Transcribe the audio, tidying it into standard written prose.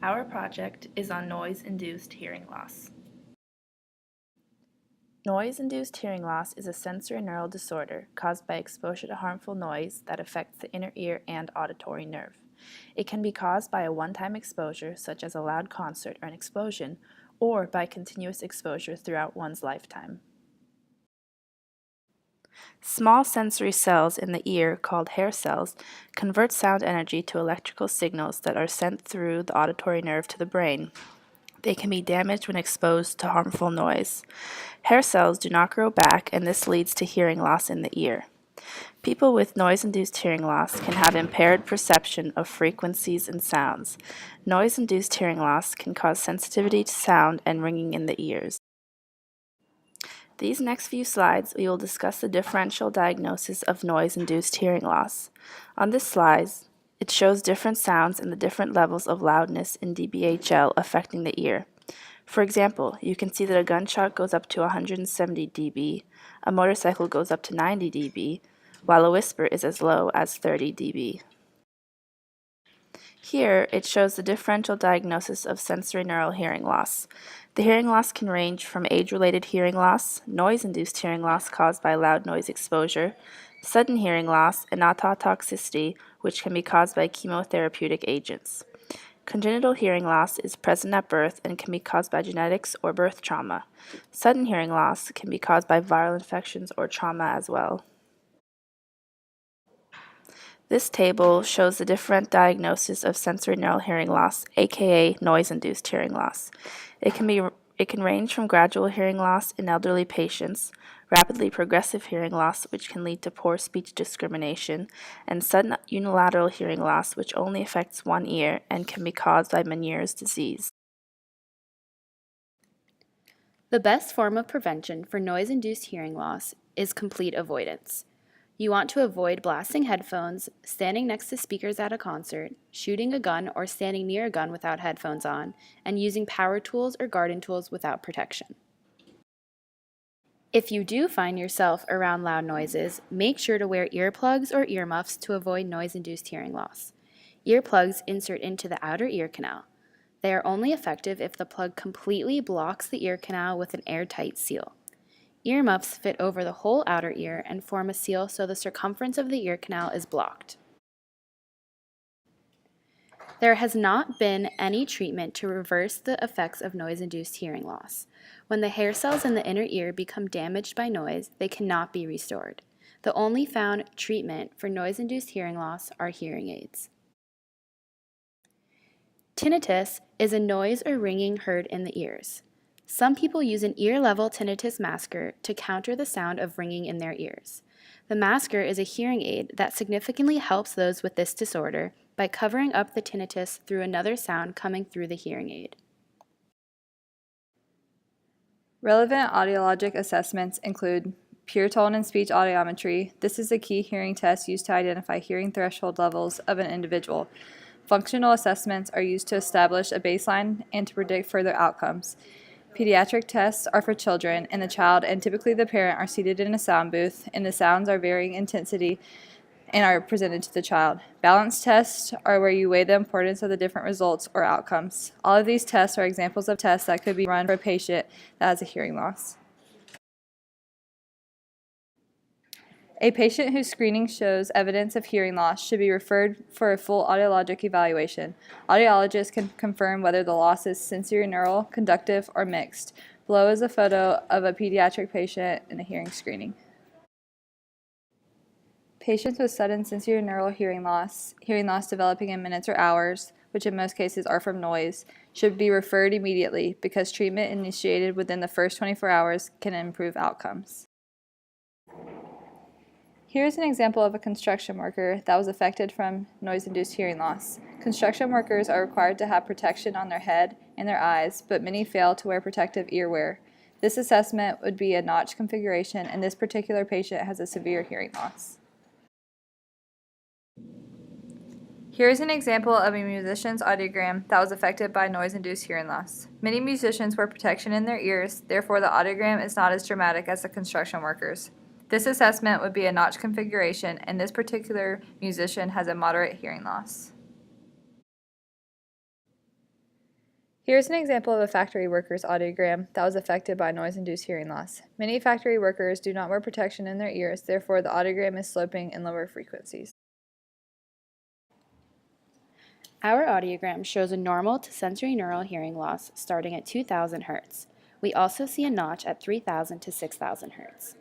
Our project is on noise-induced hearing loss. Noise-induced hearing loss is a sensory neural disorder caused by exposure to harmful noise that affects the inner ear and auditory nerve. It can be caused by a one-time exposure, such as a loud concert or an explosion, or by continuous exposure throughout one's lifetime. Small sensory cells in the ear, called hair cells, convert sound energy to electrical signals that are sent through the auditory nerve to the brain. They can be damaged when exposed to harmful noise. Hair cells do not grow back, and this leads to hearing loss in the ear. People with noise-induced hearing loss can have impaired perception of frequencies and sounds. Noise-induced hearing loss can cause sensitivity to sound and ringing in the ears. These next few slides, we will discuss the differential diagnosis of noise-induced hearing loss. On this slide, it shows different sounds and the different levels of loudness in dBHL affecting the ear. For example, you can see that a gunshot goes up to 170 dB, a motorcycle goes up to 90 dB, while a whisper is as low as 30 dB. Here, it shows the differential diagnosis of sensory neural hearing loss. The hearing loss can range from age-related hearing loss, noise-induced hearing loss caused by loud noise exposure, sudden hearing loss, and ototoxicity, which can be caused by chemotherapeutic agents. Congenital hearing loss is present at birth and can be caused by genetics or birth trauma. Sudden hearing loss can be caused by viral infections or trauma as well. This table shows the different diagnosis of sensory neural hearing loss, aka noise-induced hearing loss. It can range from gradual hearing loss in elderly patients, rapidly progressive hearing loss, which can lead to poor speech discrimination, and sudden unilateral hearing loss, which only affects one ear and can be caused by Meniere's disease. The best form of prevention for noise-induced hearing loss is complete avoidance. You want to avoid blasting headphones, standing next to speakers at a concert, shooting a gun or standing near a gun without headphones on, and using power tools or garden tools without protection. If you do find yourself around loud noises, make sure to wear earplugs or earmuffs to avoid noise-induced hearing loss. Earplugs insert into the outer ear canal. They are only effective if the plug completely blocks the ear canal with an airtight seal. Earmuffs fit over the whole outer ear and form a seal so the circumference of the ear canal is blocked. There has not been any treatment to reverse the effects of noise-induced hearing loss. When the hair cells in the inner ear become damaged by noise, they cannot be restored. The only found treatment for noise-induced hearing loss are hearing aids. Tinnitus is a noise or ringing heard in the ears. Some people use an ear-level tinnitus masker to counter the sound of ringing in their ears. The masker is a hearing aid that significantly helps those with this disorder by covering up the tinnitus through another sound coming through the hearing aid. Relevant audiologic assessments include pure tone and speech audiometry. This is a key hearing test used to identify hearing threshold levels of an individual. Functional assessments are used to establish a baseline and to predict further outcomes. Pediatric tests are for children and the child, and typically the parent, are seated in a sound booth, and the sounds are varying intensity and are presented to the child. Balance tests are where you weigh the importance of the different results or outcomes. All of these tests are examples of tests that could be run for a patient that has a hearing loss. A patient whose screening shows evidence of hearing loss should be referred for a full audiologic evaluation. Audiologists can confirm whether the loss is sensorineural, conductive, or mixed. Below is a photo of a pediatric patient in a hearing screening. Patients with sudden sensorineural hearing loss developing in minutes or hours, which in most cases are from noise, should be referred immediately because treatment initiated within the first 24 hours can improve outcomes. Here's an example of a construction worker that was affected from noise-induced hearing loss. Construction workers are required to have protection on their head and their eyes, but many fail to wear protective earwear. This assessment would be a notch configuration, and this particular patient has a severe hearing loss. Here's an example of a musician's audiogram that was affected by noise-induced hearing loss. Many musicians wear protection in their ears, therefore the audiogram is not as dramatic as the construction workers. This assessment would be a notch configuration, and this particular musician has a moderate hearing loss. Here's an example of a factory worker's audiogram that was affected by noise-induced hearing loss. Many factory workers do not wear protection in their ears, therefore the audiogram is sloping in lower frequencies. Our audiogram shows a normal to sensorineural hearing loss starting at 2000 Hz. We also see a notch at 3000 to 6000 Hz.